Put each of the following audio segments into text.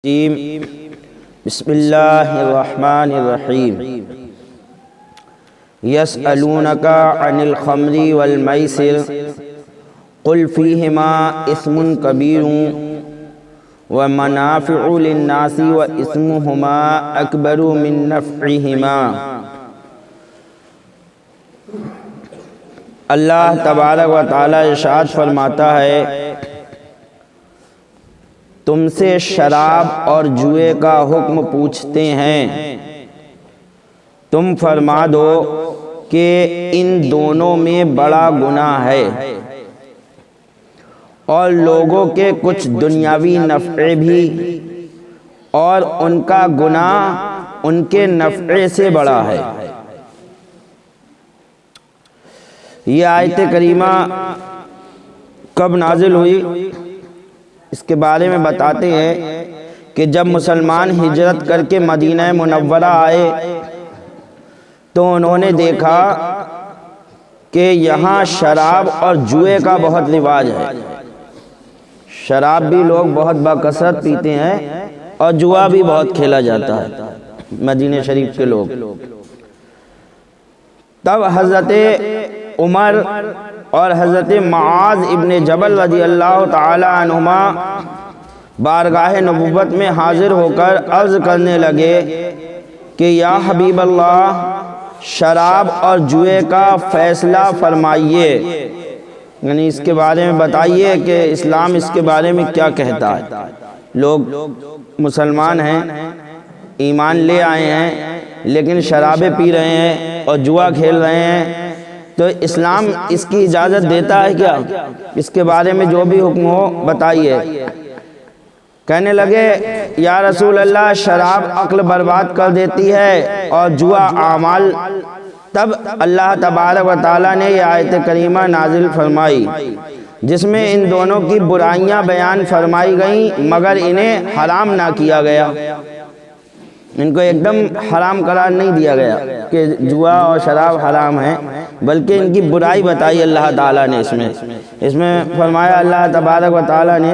بسم اللہ الرحمن الرحیم یسألونک عن الخمر والمیسر قل فیہما اسم کبیر ومنافع للناس واسمہما اکبر من نفعہما۔ اللہ تبارک و تعالی ارشاد فرماتا ہے، تم سے شراب اور جوئے کا حکم پوچھتے ہیں، تم فرما دو کہ ان دونوں میں بڑا گناہ ہے اور لوگوں کے کچھ دنیاوی نفع بھی، اور ان کا گناہ ان کے نفع سے بڑا ہے۔ یہ آیت کریمہ کب نازل ہوئی اس کے بارے میں بتاتے ہیں کہ جب مسلمان ہجرت کر کے مدینہ منورہ آئے تو انہوں نے دیکھا کہ یہاں شراب اور جوئے کا بہت رواج ہے۔ شراب بھی لوگ بہت بکثرت پیتے ہیں اور جوا بھی بہت کھیلا جاتا ہے مدینہ شریف کے لوگ۔ تب حضرت عمر اور حضرت معاذ ابن جبل رضی اللہ تعالی عنہما بارگاہ نبوت میں حاضر ہو کر عرض کرنے لگے کہ یا حبیب اللہ، شراب اور جوئے کا فیصلہ فرمائیے، یعنی اس کے بارے میں بتائیے کہ اسلام اس کے بارے میں کیا کہتا ہے۔ لوگ مسلمان ہیں، ایمان لے آئے ہیں، لیکن شرابیں پی رہے ہیں اور جوا کھیل رہے ہیں، تو اسلام اس کی اجازت دیتا ہے کیا؟ اس کے بارے میں جو بھی حکم ہو بتائیے۔ کہنے لگے یا رسول اللہ، شراب عقل برباد کر دیتی ہے اور جوا اعمال۔ تب اللہ تبارک و تعالیٰ نے یہ آیت کریمہ نازل فرمائی جس میں ان دونوں کی برائیاں بیان فرمائی گئیں، مگر انہیں حرام نہ کیا گیا، ان کو ایک دم حرام قرار نہیں دیا گیا کہ جوا اور شراب حرام ہیں، بلکہ ان کی برائی بتائی اللہ تعالیٰ نے۔ اس میں فرمایا اللہ تبارک و تعالیٰ نے،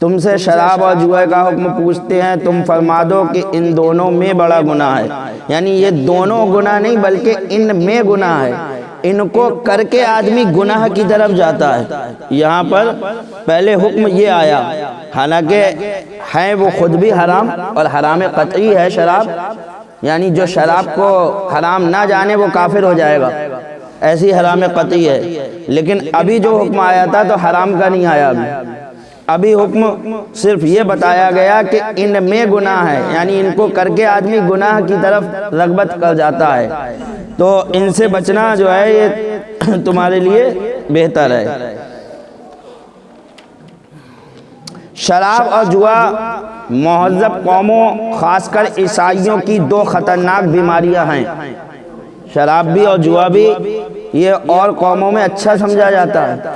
تم سے شراب اور جوئے کا حکم پوچھتے ہیں، تم فرما دو کہ ان دونوں میں بڑا گناہ ہے، یعنی یہ دونوں گناہ نہیں بلکہ ان میں گناہ ہے، ان کو کر کے آدمی گناہ کی طرف جاتا ہے۔ یہاں پر پہلے حکم یہ آیا، حالانکہ ہے وہ خود بھی حرام اور حرام قطعی ہے شراب، یعنی جو شراب کو حرام نہ جانے وہ کافر ہو جائے گا، ایسی حرام قطعی ہے، لیکن ابھی جو حکم آیا تھا تو حرام کا نہیں آیا۔ ابھی حکم صرف یہ بتایا گیا کہ ان میں گناہ ہے، یعنی ان کو کر کے آدمی گناہ کی طرف رغبت کر جاتا ہے، تو ان سے بچنا جو ہے یہ تمہارے لیے بہتر ہے۔ شراب اور جوا مہذب قوموں خاص کر عیسائیوں کی دو خطرناک بیماریاں ہیں۔ شراب بھی اور جوا بھی یہ اور قوموں میں اچھا سمجھا جاتا ہے،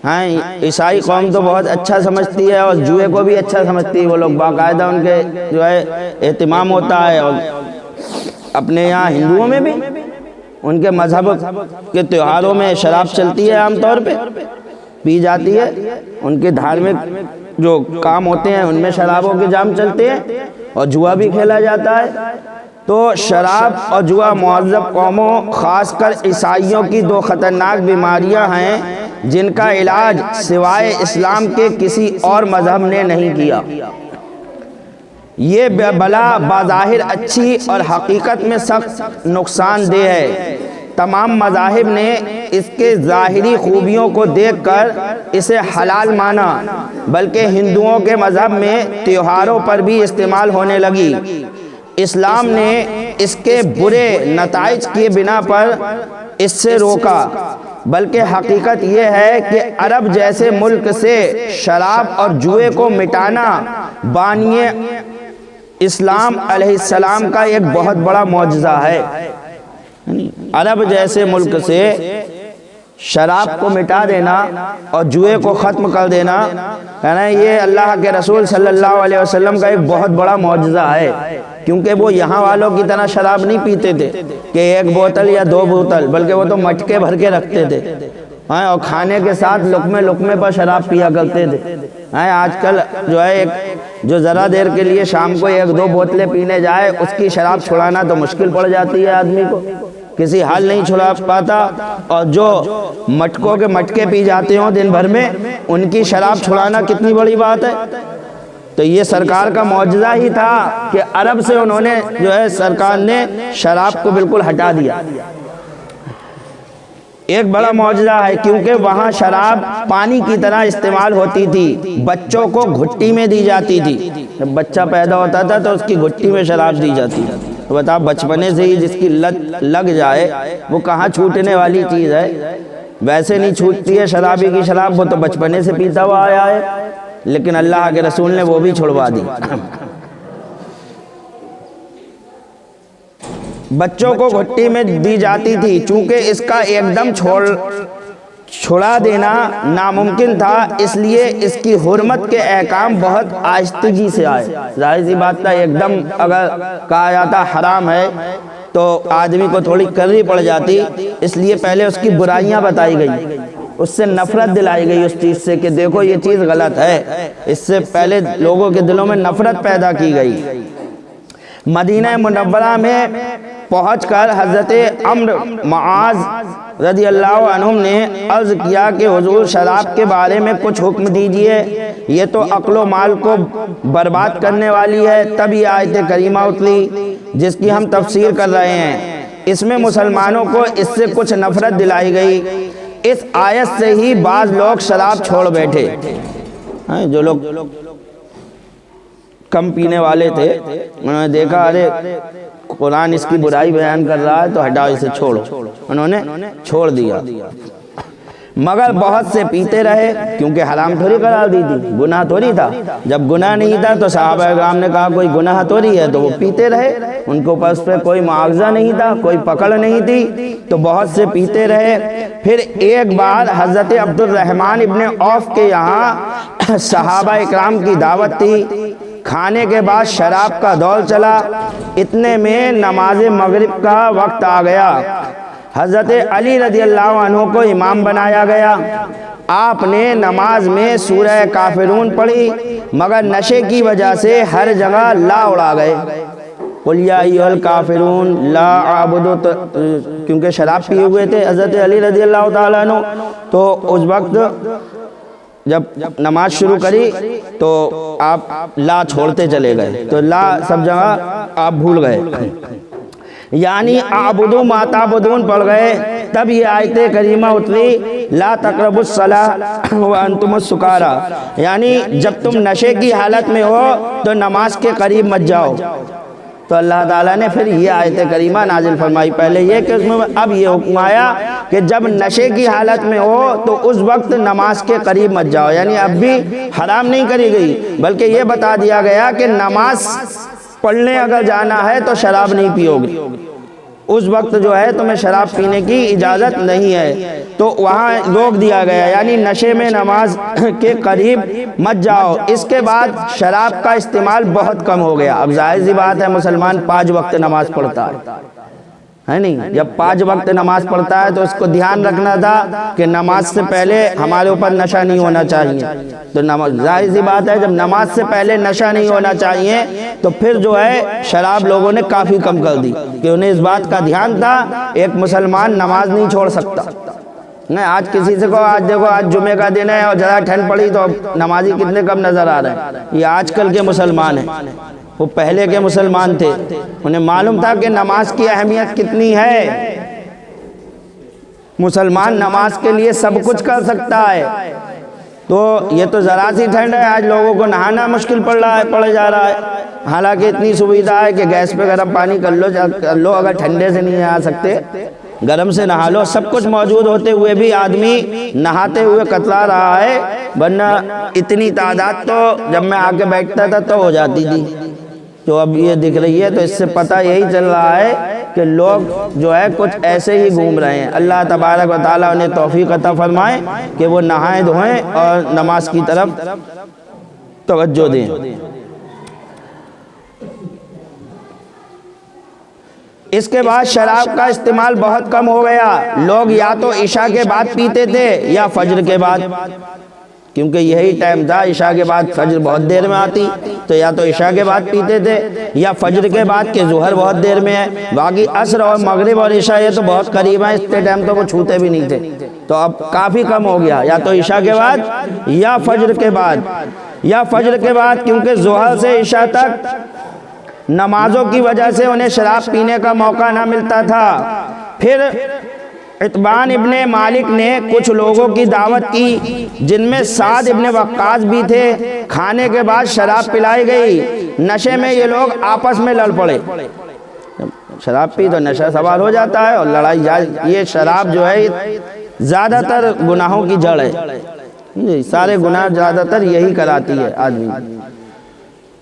ہاں عیسائی قوم تو بہت اچھا سمجھتی ہے اور جوئے کو بھی اچھا سمجھتی ہے، وہ لوگ باقاعدہ ان کے جو ہے اہتمام ہوتا ہے، اور اپنے یہاں ہندوؤں میں بھی ان کے مذہب کے تہواروں میں شراب چلتی ہے، عام طور پہ پی جاتی ہے، ان کے دھارمک جو کام ہوتے ہیں ان میں شرابوں کے جام چلتے ہیں اور جوا بھی کھیلا جاتا ہے۔ تو شراب اور جوا مہذب قوموں خاص کر عیسائیوں کی دو خطرناک بیماریاں ہیں جن کا علاج سوائے اسلام کے کسی اور مذہب نے نہیں کیا۔ یہ بلا بظاہر اچھی اور حقیقت میں سخت نقصان دہ ہے۔ تمام مذاہب نے اس کے ظاہری خوبیوں کو دیکھ کر اسے حلال مانا، بلکہ ہندوؤں کے مذہب میں تہواروں پر بھی استعمال ہونے لگی۔ اسلام نے اس کے برے نتائج کی بنا پر اس سے روکا، بلکہ حقیقت یہ ہے کہ عرب جیسے ملک سے شراب اور جوئے کو مٹانا بانی اسلام علیہ السلام کا ایک بہت بڑا معجزہ ہے۔ عرب جیسے ملک سے شراب کو مٹا دینا اور جوئے کو ختم کر دینا، کہنا یہ اللہ کے رسول صلی اللہ علیہ وسلم کا ایک بہت بڑا معجزہ ہے، کیونکہ وہ یہاں والوں کی طرح شراب نہیں پیتے تھے کہ ایک بوتل یا دو بوتل، بلکہ وہ تو مٹکے بھر کے رکھتے تھے، اور کھانے کے ساتھ لقمے لقمے پر شراب پیا کرتے تھے۔ آج کل جو ہے جو ذرا دیر کے لیے شام کو 1-2 بوتلیں پینے جائے، اس کی شراب چھڑانا تو مشکل پڑ جاتی ہے آدمی کو، کسی حال نہیں چھڑا پاتا۔ اور جو مٹکوں کے مٹکے پی جاتے ہوں دن بھر میں، ان کی شراب چھڑانا کتنی بڑی بات ہے۔ تو یہ سرکار کا معجزہ ہی تھا کہ عرب سے انہوں نے جو ہے سرکار نے شراب کو بالکل ہٹا دیا۔ ایک بڑا معجزہ ہے، کیونکہ وہاں شراب پانی کی طرح استعمال ہوتی تھی، بچوں کو گھٹی میں دی جاتی تھی۔ جب بچہ پیدا ہوتا تھا تو اس کی گھٹی میں شراب دی جاتی تھی۔ تو بتا، بچپنے سے ہی جس کی لت لگ جائے وہ کہاں چھوٹنے والی چیز ہے، ویسے نہیں چھوٹتی ہے شرابی کی شراب، وہ تو بچپنے سے پیتا ہوا آیا ہے، لیکن اللہ کے رسول نے وہ بھی چھڑوا دی۔ بچوں کو گھٹی میں دی جاتی تھی، چونکہ اس کا ایک دم چھڑا دینا ناممکن تھا، اس لیے اس کی حرمت کے احکام بہت آہستگی سے آئے۔ ظاہر سی بات تھا، ایک دم اگر کہا جاتا حرام ہے تو آدمی کو تھوڑی کرنی پڑ جاتی، اس لیے پہلے اس کی برائیاں بتائی گئی، اس سے نفرت دلائی گئی اس چیز سے کہ دیکھو یہ چیز غلط ہے، اس سے پہلے لوگوں کے دلوں میں نفرت پیدا کی گئی۔ مدینہ منورہ میں پہنچ کر حضرت عمرو معاذ رضی اللہ عنہم نے عرض کیا کہ حضور شراب کے بارے میں کچھ حکم دیجئے، یہ تو عقل و مال کو برباد کرنے والی ہے۔ تب یہ آیت کریمہ اتری جس کی ہم تفسیر کر رہے ہیں، اس میں مسلمانوں کو اس سے کچھ نفرت دلائی گئی۔ اس آیت سے ہی بعض لوگ شراب چھوڑ بیٹھے، جو لوگ کم پینے والے تھے، انہوں نے دیکھا ارے قرآن اس کی برائی بیان کر رہا ہے تو ہٹاؤ اسے چھوڑو، انہوں نے چھوڑ دیا۔ مگر بہت سے پیتے رہے، کیونکہ حرام تھوڑی قرار دی تھی، گناہ تھوڑی تھا۔ جب گناہ نہیں تھا تو صحابہ کرام نے کہا کوئی گناہ تھوڑی ہے، تو وہ پیتے رہے، ان کو پاس پہ کوئی معاوضہ نہیں تھا، کوئی پکڑ نہیں تھی، تو بہت سے پیتے رہے۔ پھر ایک بار حضرت عبد الرحمن ابن عوف کے یہاں صحابہ کرام کی دعوت تھی، کھانے کے بعد شراب کا دور چلا، اتنے میں نماز مغرب کا وقت آ گیا۔ حضرت علی رضی اللہ عنہ کو امام بنایا گیا، آپ نے نماز میں سورہ کافرون پڑھی، مگر نشے کی وجہ سے ہر جگہ لا اڑا گئے، قل یا ایھا الکافرون لا اعبد، کیونکہ شراب پیے ہوئے تھے حضرت علی رضی اللہ تعالیٰ عنہ، تو اس وقت جب نماز شروع کری تو آپ لا چھوڑتے چلے گئے، تو لا سب جگہ آپ بھول گئے، یعنی اعبدوا ما تعبدون پڑھ گئے۔ تب یہ آیت کریمہ اتری لا تقربوا الصلاۃ وانتم سکارى، یعنی جب تم نشے کی حالت میں ہو تو نماز کے قریب مت جاؤ۔ تو اللہ تعالیٰ نے پھر یہ آیت کریمہ نازل فرمائی، پہلے یہ کہ اس میں اب یہ حکم آیا کہ جب نشے کی حالت میں ہو تو اس وقت نماز کے قریب مت جاؤ، یعنی اب بھی حرام نہیں کری گئی، بلکہ یہ بتا دیا گیا کہ نماز پڑھنے اگر جانا ہے تو شراب نہیں پیو گے، اس وقت جو ہے تمہیں شراب پینے کی اجازت نہیں ہے، تو وہاں روک دیا گیا، یعنی نشے میں نماز کے قریب مت جاؤ۔ اس کے بعد شراب کا استعمال بہت کم ہو گیا۔ اب ظاہر سی بات ہے مسلمان 5 وقت نماز پڑھتا ہے نہیں، جب 5 وقت نماز پڑھتا ہے تو اس کو دھیان رکھنا تھا کہ نماز سے پہلے ہمارے اوپر نشہ نہیں ہونا چاہیے، تو ظاہر سی بات ہے جب نماز سے پہلے نشہ نہیں ہونا چاہیے تو پھر جو ہے شراب لوگوں نے کافی کم کر دی، کہ انہیں اس بات کا دھیان تھا ایک مسلمان نماز نہیں چھوڑ سکتا۔ نہیں، آج کسی سے کہو آج دیکھو آج جمعے کا دن ہے اور ذرا ٹھنڈ پڑی تو نمازی کتنے کم نظر آ رہے ہیں، یہ آج کل کے مسلمان ہیں، وہ پہلے کے مسلمان تھے، انہیں معلوم تھا کہ نماز کی اہمیت کتنی ہے، مسلمان نماز کے لیے سب کچھ کر سکتا ہے۔ تو یہ تو ذرا سی ٹھنڈ ہے، آج لوگوں کو نہانا مشکل پڑ جا رہا ہے، حالانکہ اتنی سویدھا ہے کہ گیس پہ گرم پانی کر لو، اگر ٹھنڈے سے نہیں آ سکتے گرم سے نہا لو، سب کچھ موجود ہوتے ہوئے بھی آدمی نہاتے ہوئے کترا رہا ہے، ورنہ اتنی تعداد تو جب میں آ کے بیٹھتا تھا تو ہو جاتی تھی، جو اب یہ دکھ رہی ہے، تو اس سے پتہ یہی چل رہا ہے کہ لوگ جو ہے کچھ ایسے ہی گھوم رہے ہیں۔ اللہ تبارک و تعالیٰ انہیں توفیق عطا فرمائے کہ وہ نہائیں دھوئیں اور نماز کی طرف توجہ دیں۔ اس کے بعد شراب کا استعمال بہت کم ہو گیا، لوگ یا تو عشاء کے بعد پیتے تھے یا فجر کے بعد، کیونکہ یہی ٹائم تھا، عشاء کے بعد فجر بہت دیر میں آتی، تو یا تو عشاء کے بعد پیتے تھے یا فجر کے بعد کہ ظہر بہت دیر میں ہے، باقی عصر اور مغرب اور عشاء یہ تو بہت قریب ہیں، اس کے ٹائم تو وہ چھوتے بھی نہیں تھے، تو اب کافی کم ہو گیا، یا تو عشاء کے بعد یا فجر کے بعد، یا فجر کے بعد، کیونکہ ظہر سے عشاء تک نمازوں کی وجہ سے انہیں شراب پینے کا موقع نہ ملتا تھا۔ پھر عتبان ابن مالک نے کچھ لوگوں کی دعوت کی جن میں سعد ابن وقاص بھی تھے، کھانے کے بعد شراب پلائی گئی، نشے میں یہ لوگ آپس میں لڑ پڑے، شراب پی تو نشہ سوار ہو جاتا ہے اور لڑائی جائے، یہ شراب جو ہے زیادہ تر گناہوں کی جڑ ہے، سارے گناہ زیادہ تر یہی کراتی ہے آدمی،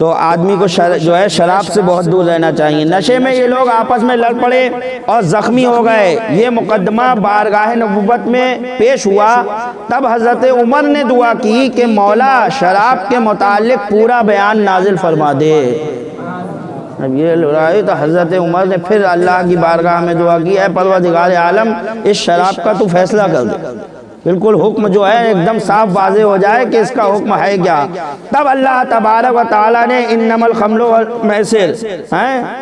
تو آدمی کو جو ہے شراب سے بہت دور رہنا چاہیے۔ نشے میں یہ لوگ آپس میں لڑ پڑے اور زخمی ہو گئے، یہ مقدمہ بارگاہ نبوت میں پیش ہوا، تب حضرت عمر نے دعا کی کہ مولا شراب کے متعلق پورا بیان نازل فرما دے۔ اب یہ لڑائی تو حضرت عمر نے پھر اللہ کی بارگاہ میں دعا کی، اے پروردگار عالم اس شراب کا تو فیصلہ کر دے، بالکل حکم جو ہے ایک دم صاف واضح ہو جائے کہ اس کا حکم ہے کیا۔ تب اللہ تبارک و تعالیٰ نے انما الخمر والمیسر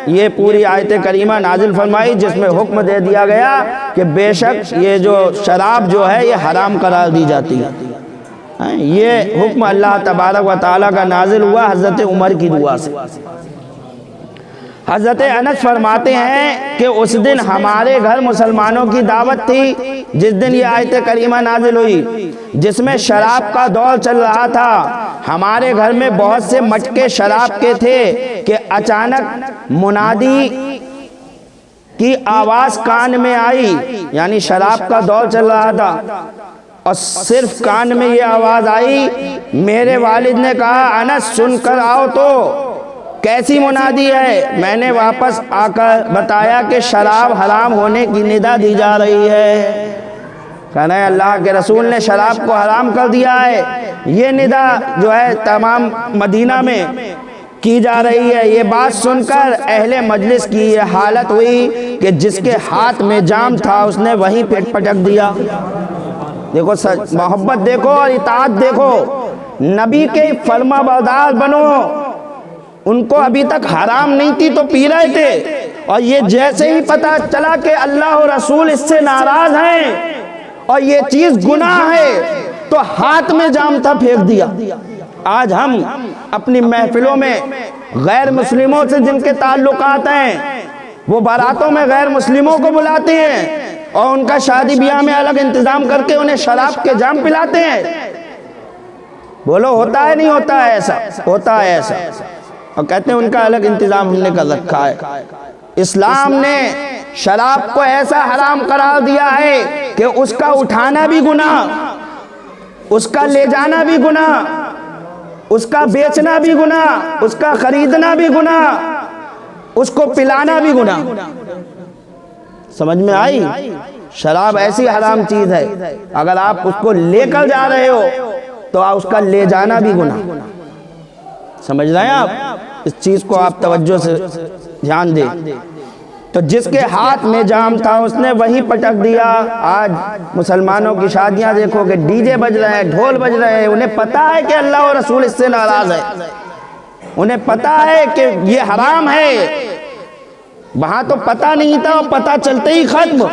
یہ پوری آیت کریمہ نازل فرمائی، جس میں حکم دے دیا گیا کہ بے شک یہ جو شراب جو ہے یہ حرام قرار دی جاتی ہے۔ یہ حکم اللہ تبارک و تعالیٰ کا نازل ہوا حضرت عمر کی دعا سے۔ حضرت انس فرماتے ہیں کہ اس دن ہمارے گھر مسلمانوں کی دعوت تھی جس دن یہ آیت کریمہ نازل ہوئی، جس میں شراب کا دور چل رہا تھا۔ ہمارے گھر میں بہت سے مٹکے شراب کے تھے کہ اچانک منادی کی آواز کان میں آئی، یعنی شراب کا دور چل رہا تھا اور صرف کان میں یہ آواز آئی، میرے والد نے کہا انس سن کر آؤ تو کیسی منادی ہے؟ میں نے واپس آ کر بتایا کہ شراب حرام ہونے کی ندا دی جا رہی ہے، کہنا ہے اللہ کے رسول نے شراب کو حرام کر دیا ہے، یہ ندا جو ہے تمام مدینہ میں کی جا رہی ہے۔ یہ بات سن کر اہل مجلس کی یہ حالت ہوئی کہ جس کے ہاتھ میں جام تھا اس نے وہیں پیٹ پٹک دیا۔ دیکھو محبت دیکھو اور اطاعت دیکھو، نبی کے فرما بردار بنو، ان کو ابھی تک حرام نہیں تھی تو پی رہے تھے، اور یہ جیسے ہی پتہ چلا کہ اللہ و رسول اس سے ناراض ہیں اور یہ چیز گناہ ہے تو ہاتھ میں جام تھا پھینک دیا۔ آج ہم اپنی محفلوں میں غیر مسلموں سے جن کے تعلقات ہیں وہ باراتوں میں غیر مسلموں کو بلاتے ہیں اور ان کا شادی بیاہ میں الگ انتظام کر کے انہیں شراب کے جام پلاتے ہیں۔ بولو ہوتا ہے نہیں ہوتا ہے ایسا؟ ہوتا ہے ایسا، اور کہتے ہیں ان کا الگ انتظام ہم نے کر رکھا ہے۔ اسلام نے شراب کو ایسا حرام قرار دیا ہے کہ اس کا اٹھانا بھی گناہ، اس کا لے جانا بھی گناہ، اس کا بیچنا بھی گناہ، اس کا خریدنا بھی گناہ، اس کو پلانا بھی گناہ۔ سمجھ میں آئی؟ شراب ایسی حرام چیز ہے، اگر آپ اس کو لے کر جا رہے ہو تو اس کا لے جانا بھی گناہ۔ سمجھ رہے ہیں آپ؟ اس چیز کو آپ توجہ سے دھیان دیں۔ تو جس کے ہاتھ میں جام تھا اس نے وہی پٹک دیا۔ آج مسلمانوں کی شادیاں دیکھو کہ ڈی جے بج رہے ہیں، ڈھول بج رہے ہیں، انہیں پتا ہے کہ اللہ و رسول اس سے ناراض ہے، انہیں پتا ہے کہ یہ حرام ہے۔ وہاں تو پتا نہیں تھا اور پتا چلتے ہی ختم،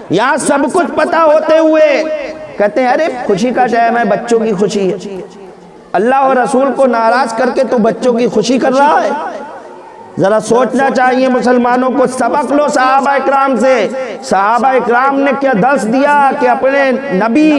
یہاں سب کچھ پتا ہوتے ہوئے کہتے ہیں ارے خوشی کا ٹائم ہے، بچوں کی خوشی ہے۔ اللہ اور رسول کو ناراض کر کے تو بچوں کی خوشی کر رہا ہے۔ ذرا سوچنا چاہیے مسلمانوں کو، سبق لو صحابہ اکرام سے۔ صحابہ اکرام نے کیا درس دیا کہ اپنے نبی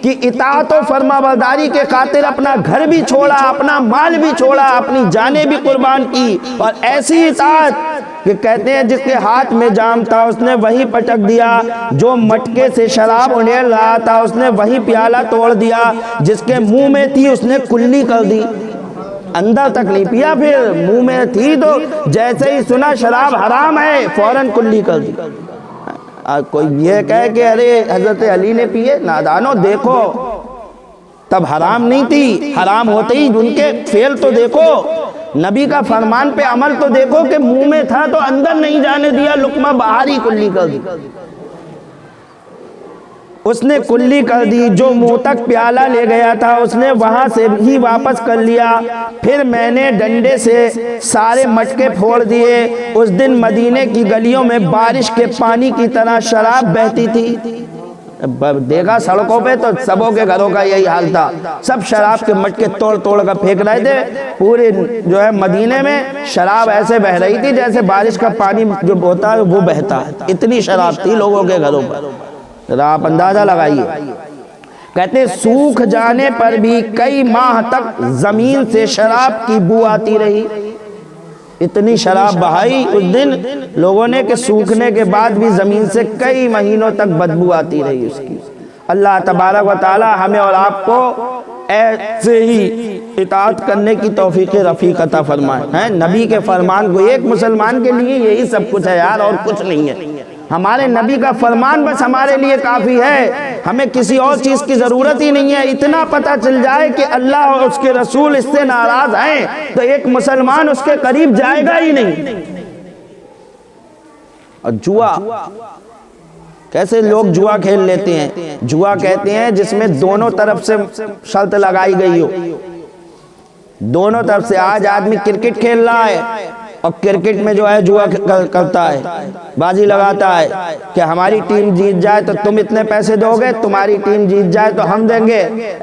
کی اطاعت و فرما برداری کے خاطر اپنا گھر بھی چھوڑا، اپنا مال بھی چھوڑا، اپنی جانیں بھی قربان کی، اور ایسی اطاعت کہ کہتے ہیں جس کے ہاتھ میں جام تھا اس نے وہی پٹک دیا، جو مٹکے سے شراب انڈیل رہا تھا اس نے وہی پیالہ توڑ دیا، جس کے منہ میں تھی اس نے کلی کر دی، اندر تک نہیں پیا، پھر منہ میں تھی تو جیسے ہی سنا شراب حرام ہے فوراً کلی کر دی۔ کوئی یہ کہے کہ ارے حضرت علی نے پیے، نادانو دیکھو تب حرام نہیں تھی، حرام ہوتے ہی ان کے فعل تو دیکھو نبی کا فرمان پہ عمل تو دیکھو کہ منہ میں تھا تو اندر نہیں جانے دیا، لقمہ باہر ہی کلی کر دی، اس نے کلی کر دی۔ جو منہ تک پیالہ لے گیا تھا اس نے وہاں سے ہی واپس کر لیا۔ پھر میں نے ڈنڈے سے سارے مٹکے پھوڑ دیے۔ اس دن مدینے کی گلیوں میں بارش کے پانی کی طرح شراب بہتی تھی۔ دیکھا سڑکوں پہ تو سبوں کے گھروں کا یہی حال تھا، سب شراب کے مٹکے توڑ توڑ کر پھینک رہے تھے۔ پورے جو ہے مدینے میں شراب ایسے بہ رہی تھی جیسے بارش کا پانی جو ہوتا ہے وہ بہتا ہے، اتنی شراب تھی لوگوں کے گھروں پر، آپ اندازہ لگائیے۔ کہتے ہیں سوکھ جانے پر بھی کئی ماہ تک زمین سے شراب کی بو آتی رہی، اتنی شراب بہائی اس دن لوگوں نے کہ سوکھنے کے بعد بھی زمین سے کئی مہینوں تک بدبو آتی رہی اس کی۔ اللہ تبارک و تعالی ہمیں اور آپ کو ایسے ہی اطاعت کرنے کی توفیق رفیق عطا فرمائے۔ نبی کے فرمان کو، ایک مسلمان کے لیے یہی سب کچھ ہے یار، اور کچھ نہیں ہے۔ ہمارے نبی کا فرمان بس ہمارے لیے کافی ہے، ہمیں کسی اور چیز کی ضرورت ہی نہیں ہے۔ اتنا پتہ چل جائے کہ اللہ اور اس کے رسول اس سے ناراض ہیں تو ایک مسلمان اس کے قریب جائے گا ہی نہیں۔ اور جوا، کیسے لوگ جوا کھیل لیتے ہیں؟ جوا کہتے ہیں جس میں دونوں طرف سے شرط لگائی گئی ہو، دونوں طرف سے۔ آج آدمی کرکٹ کھیل رہا ہے اور کرکٹ میں جو ہے جوا کرتا ہے، بازی لگاتا ہے کہ ہماری ٹیم جیت جائے تو تم اتنے پیسے دو گے، تمہاری ٹیم جیت جائے تو ہم دیں گے۔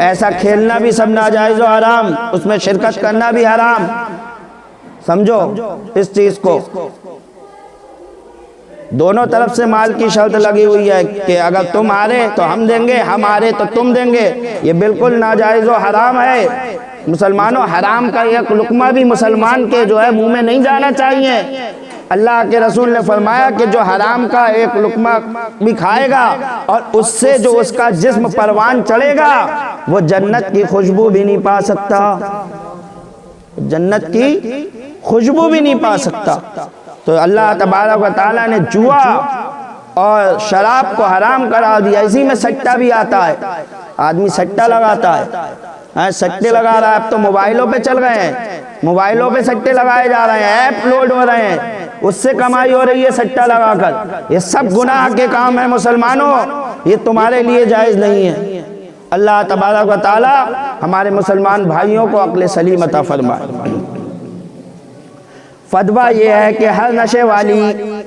ایسا کھیلنا بھی سب ناجائز و حرام، اس میں شرکت کرنا بھی حرام۔ سمجھو اس چیز کو، دونوں طرف سے مال کی شرط لگی ہوئی ہے کہ اگر تم ہارے تو ہم دیں گے، ہم ہارے تو تم دیں گے۔ یہ بالکل ناجائز و حرام ہے۔ مسلمانوں، حرام کا ایک لقمہ بھی مسلمان کے جو ہے منہ میں نہیں جانا چاہیے۔ اللہ کے رسول نے فرمایا کہ جو حرام کا ایک لقمہ بھی کھائے گا اور اس سے جو اس کا جسم پروان چڑھے گا وہ جنت کی خوشبو بھی نہیں پا سکتا، جنت کی خوشبو بھی نہیں پا سکتا۔ تو اللہ تبارک و تعالیٰ نے جوا اور شراب کو حرام کرا دیا۔ اسی میں سٹہ بھی آتا ہے، آدمی سٹہ لگاتا ہے، سٹے لگا رہا ہے۔ اب تو موبائلوں پہ چل گئے ہیں، موبائلوں پہ سٹے لگائے جا رہے ہیں، ایپ لوڈ ہو رہے ہیں، اس سے کمائی ہو رہی ہے سٹہ لگا کر۔ یہ سب گناہ کے کام ہیں مسلمانوں، یہ تمہارے لیے جائز نہیں ہے۔ اللہ تبارک و تعالی ہمارے مسلمان بھائیوں کو عقل سلیم عطا فرمائے۔ فتویٰ یہ ہے کہ ہر نشے والی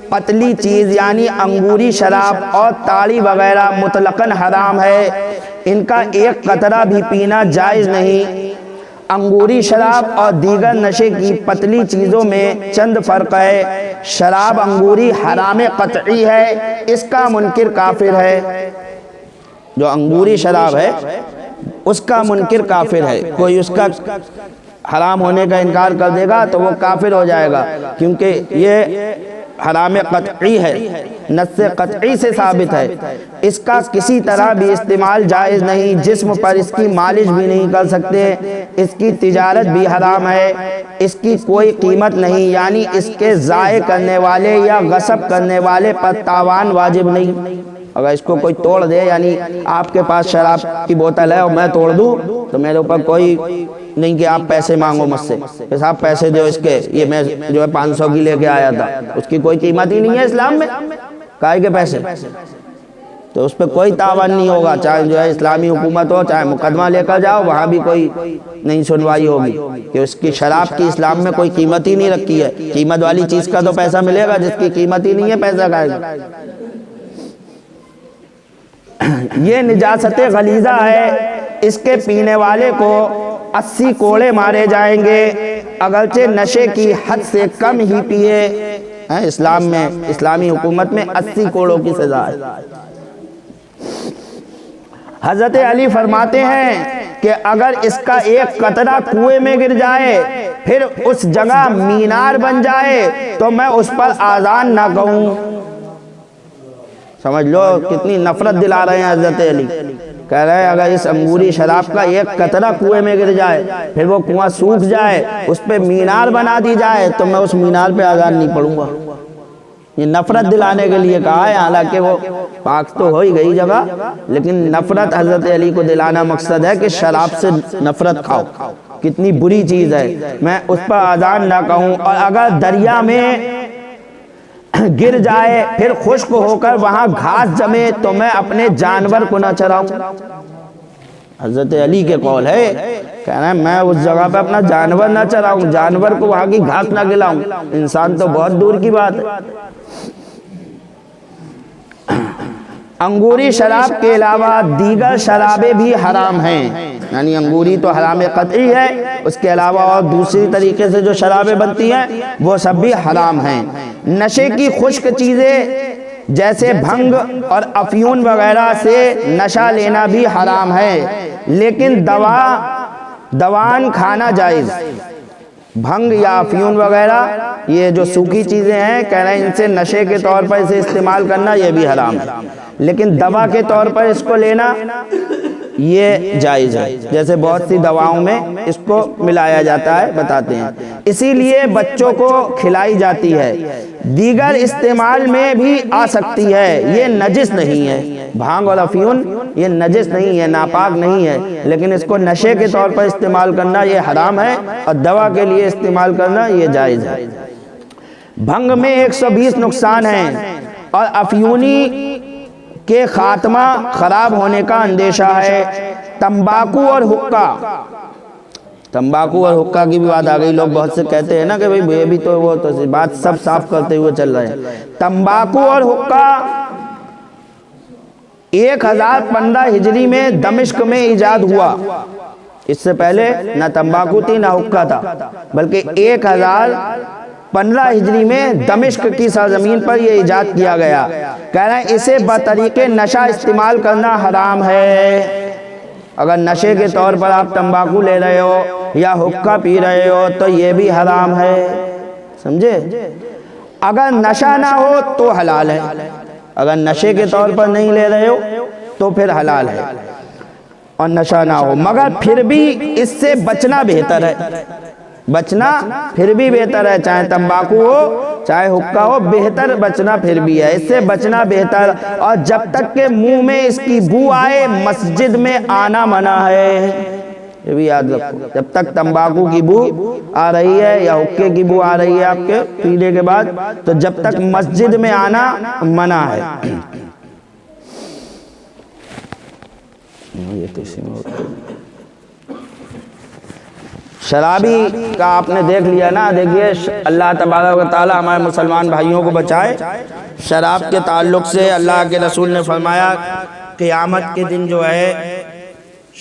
پتلی چیز یعنی انگوری شراب اور تاڑی وغیرہ مطلقاً حرام ہے، ان کا ایک قطرہ بھی پینا جائز نہیں۔ انگوری شراب اور دیگر نشے کی پتلی چیزوں میں چند فرق ہے۔ شراب انگوری حرام قطعی ہے، اس کا منکر کافر ہے۔ جو انگوری شراب ہے اس کا منکر کافر ہے، کوئی اس کا حرام ہونے کا انکار کر دے گا تو وہ کافر ہو جائے گا، کیونکہ یہ حرام قطعی ہے، نص قطعی سے ثابت ہے۔ اس کا کسی طرح بھی استعمال جائز نہیں، جسم پر اس کی مالش بھی نہیں کر سکتے، اس کی تجارت بھی حرام ہے، اس کی کوئی قیمت نہیں، یعنی اس کے ضائع کرنے والے یا غصب کرنے والے پر تاوان واجب نہیں۔ اگر اس کو کوئی توڑ دے، یعنی آپ کے پاس شراب کی بوتل ہے اور میں توڑ دوں تو میرے اوپر کوئی نہیں کہ آپ پیسے مانگو مجھ سے، کہ صاحب پیسے دو اس کے، یہ میں جو ہے 500 کی لے کے آیا تھا، اس کی کوئی قیمت ہی نہیں ہے اسلام میں، کائے کے پیسے، تو اس پہ کوئی تاوان نہیں ہوگا، چاہے جو ہے اسلامی حکومت ہو، چاہے مقدمہ لے کر جاؤ، وہاں بھی کوئی نہیں سنوائی ہوگی، کہ اس کی شراب کی اسلام میں کوئی قیمت ہی نہیں رکھی ہے۔ قیمت والی چیز کا تو پیسہ ملے گا، جس کی قیمت ہی نہیں ہے پیسہ کھائے گا۔ یہ نجاست غلیظہ ہے، اس کے پینے والے کو 80 کوڑے مارے جائیں گے، اگرچہ نشے کی حد سے کم ہی پیے۔ اسلام میں، اسلامی حکومت میں 80 کوڑوں کی سزا ہے۔ حضرت علی فرماتے ہیں کہ اگر اس کا ایک قطرہ کنویں میں گر جائے پھر اس جگہ مینار بن جائے تو میں اس پر آذان نہ کہوں۔ سمجھ لو کتنی نفرت دلا رہے ہیں حضرت علی، کہہ رہے ہیں اگر اس انگوری شراب کا ایک قطرہ کنویں میں گر جائے پھر وہ کنواں سوکھ جائے، اس پہ مینار بنا دی جائے تو میں اس مینار پہ آذان نہیں پڑھوں گا۔ یہ نفرت دلانے کے لیے کہا ہے، حالانکہ وہ پاک تو ہو ہی گئی جگہ، لیکن نفرت حضرت علی کو دلانا مقصد ہے کہ شراب سے نفرت کھاؤ۔ کتنی بری چیز ہے، میں اس پر آذان نہ کہوں، اور اگر دریا میں گر جائے پھر خشک ہو کر وہاں گھاس جمے تو میں اپنے جانور کو نہ چراؤں۔ حضرت علی کے قول ہے، کہہ رہے ہیں میں اس جگہ پہ اپنا جانور نہ چراؤں، جانور کو وہاں کی گھاس نہ کھلاؤں، انسان تو بہت دور کی بات ہے۔ انگوری شراب کے علاوہ دیگر شرابیں بھی حرام ہیں، یعنی انگوری تو حرام قطعی ہے، اس کے علاوہ اور دوسری طریقے سے جو شرابیں بنتی ہیں وہ سب بھی حرام ہیں۔ نشے کی خشک چیزیں جیسے بھنگ اور افیون وغیرہ سے نشہ لینا بھی حرام ہے، لیکن دوان کھانا جائز۔ بھنگ یا افیون وغیرہ یہ جو سوکھی چیزیں ہیں، کہہ رہے ہیں ان سے نشے کے طور پر اسے استعمال کرنا یہ بھی حرام ہے، لیکن دوا کے طور پر اس کو لینا یہ جائز ہے، جیسے بہت سی دواؤں میں اس کو ملایا جاتا ہے، بتاتے ہیں، اسی لیے بچوں کو کھلائی جاتی ہے۔ دیگر استعمال میں بھی آ سکتی ہے، یہ نجس نہیں ہے، بھانگ اور افیون یہ نجس نہیں ہے، ناپاک نہیں ہے، لیکن اس کو نشے کے طور پر استعمال کرنا یہ حرام ہے، اور دوا کے لیے استعمال کرنا یہ جائز ہے۔ بھنگ میں 120 نقصان ہیں، اور افیونی کے خاتمہ خراب ہونے کا اندیشہ ہے۔ تمباکو اور حقہ، تمباکو اور حقہ کی بھی بات آ گئی، لوگ بہت سے کہتے ہیں نا کہ بھئی یہ بھی تو وہ تو بات سب صاف کرتے ہوئے چل رہے ہیں۔ تمباکو اور حقہ 1015 ہجری میں دمشق میں ایجاد ہوا، اس سے پہلے نہ تمباکو تھی نہ حقہ تھا، بلکہ 1015 ہجری میں دمشق کی سرزمین پر یہ ایجاد کیا گیا۔ کہہ رہے ہیں اسے بطریق نشہ استعمال کرنا حرام ہے۔ اگر نشے کے طور پر آپ تمباکو لے رہے ہو یا حقہ پی رہے ہو تو یہ بھی حرام ہے، سمجھے؟ اگر نشہ نہ ہو تو حلال ہے، اگر نشے کے طور پر نہیں لے رہے ہو تو پھر حلال ہے، اور نشہ نہ ہو، مگر پھر بھی اس سے بچنا بہتر ہے، بچنا پھر بھی بہتر ہے، چاہے تمباکو ہو چاہے حقہ ہو، بہتر بچنا پھر بھی ہے، اس سے بچنا بہتر۔ اور جب تک کہ منہ میں اس کی بو آئے مسجد میں آنا منع ہے، یہ بھی یاد رکھو، جب تک تمباکو کی بو آ رہی ہے یا حقے کی بو آ رہی ہے آپ کے پینے کے بعد، تو جب تک مسجد میں آنا منع ہے۔ شرابی کا آپ نے دیکھ لیا نا، دیکھیے اللہ تبارک و تعالی ہمارے مسلمان بھائیوں کو بچائے شراب کے تعلق سے۔ اللہ کے رسول نے فرمایا قیامت کے دن جو ہے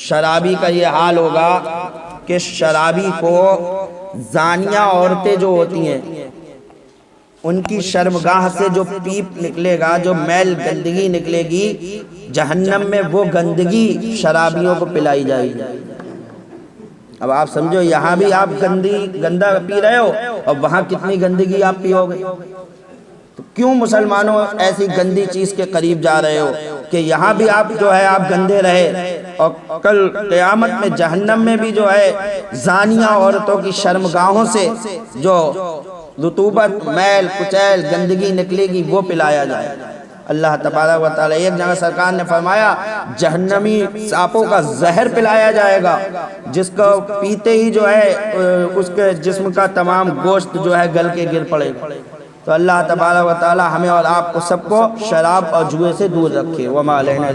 شرابی کا یہ حال ہوگا کہ شرابی کو زانیہ عورتیں جو ہوتی ہیں ان کی شرمگاہ سے جو پیپ نکلے گا، جو میل گندگی نکلے گی جہنم میں، وہ گندگی شرابیوں کو پلائی جائے گی۔ اب آپ سمجھو یہاں بھی آپ گندہ پی رہے ہو اور وہاں کتنی گندگی آپ پیو گے، تو کیوں مسلمانوں ایسی گندی چیز کے قریب جا رہے ہو کہ یہاں بھی آپ جو ہے آپ گندے رہے، اور کل قیامت میں جہنم میں بھی جو ہے زانیہ عورتوں کی شرمگاہوں سے جو رطوبت میل کچیل گندگی نکلے گی وہ پلایا جائے۔ اللہ تبارک و تعالی، ایک جگہ سرکار نے فرمایا جہنمی سانپوں کا زہر پلایا جائے گا، جس کو پیتے ہی جو ہے اس کے جسم کا تمام گوشت جو ہے گل کے گر پڑے گا۔ تو اللہ تبارک و تعالی ہمیں اور آپ کو سب کو شراب اور جوئے سے دور رکھے۔ وما علینا